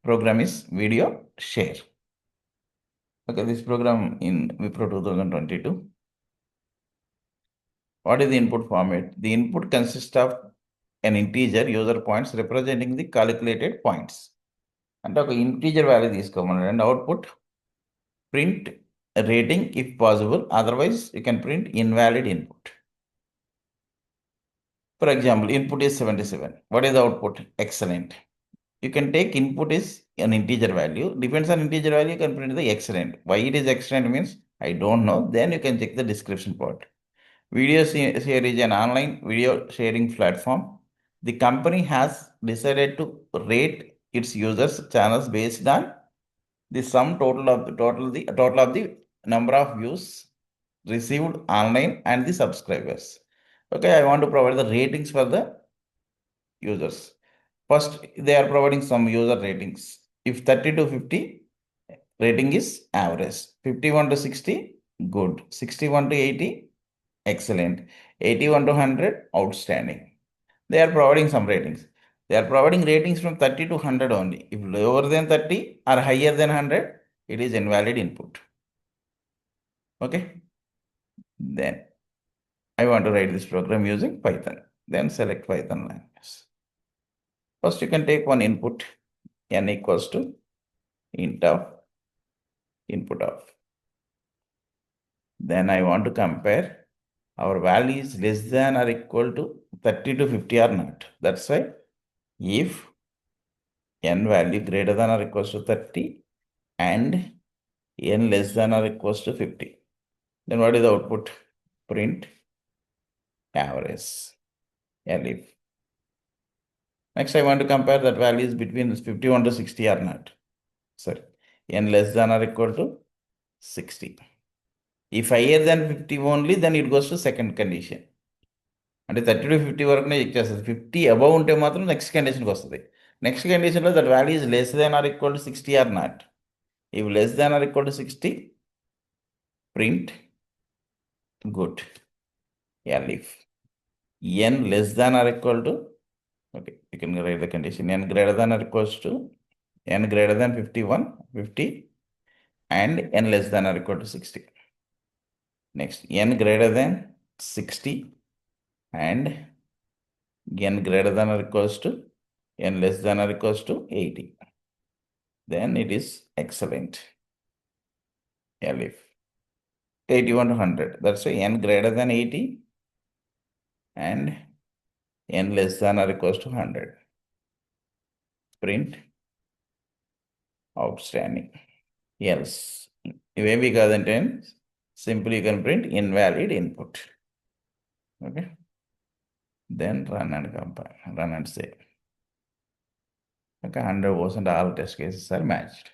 program is video share. Okay, this program in Wipro 2022. What is the input format? The input consists of an integer user points representing the calculated points. అంటే ఒక integer value తీసుకోమన్నాడు and output print rating if possible, otherwise you can print invalid input. For example, input is 77. What is the output? Excellent. You can take input is an integer value, depends on integer value, you can print the excellent. Why it is excellent means I don't know, then you can check the description part. Video share is an online video sharing platform. The company has decided to rate its users channels based on the sum total of the number of views received online and the subscribers. Okay, I want to provide the ratings for the users. First, they are providing some user ratings. If 30 to 50, rating is average. 51 to 60, good. 61 to 80, excellent. 81 to 100, outstanding. They are providing some ratings. They are providing ratings from 30 to 100 only. If lower than 30 or higher than 100, it is invalid input. Okay. Then I want to write this program using Python. Then select Python language. First, you can take one input, n equals to int of input of. Then I want to compare our value is less than or equal to 30 to 50 or not. That's why if n value greater than or equals to 30 and n less than or equals to 50, then what is the output? Print average, elif. Next, I want to compare that values between 51 to 60 or not. Sorry, n less than or equal to 60. If higher than 50 only, then it goes to second condition. అంటే 30 to 50 వరకునే check చేస్తుంది. 50 above ఉంటే మాత్రం next కండిషన్కి వస్తుంది. Next కండిషన్లో that value is less than or equal to 60 or not. If less than or equal to 60, print good. elif n less than or equal to, okay, you can write the condition n greater than or equals to n greater than 51, 50 and n less than or equal to 60. Next, n greater than 60 and n greater than or equals to n less than or equals to 80. Then it is excellent. elif 81 to 100. That's why n greater than 80 and n less than or equals to 100. Print outstanding. Else, ఇవేవి కాదంటే simply you can print invalid input. Okay. Then run and compile, run and save. Okay, 100% all test cases are matched.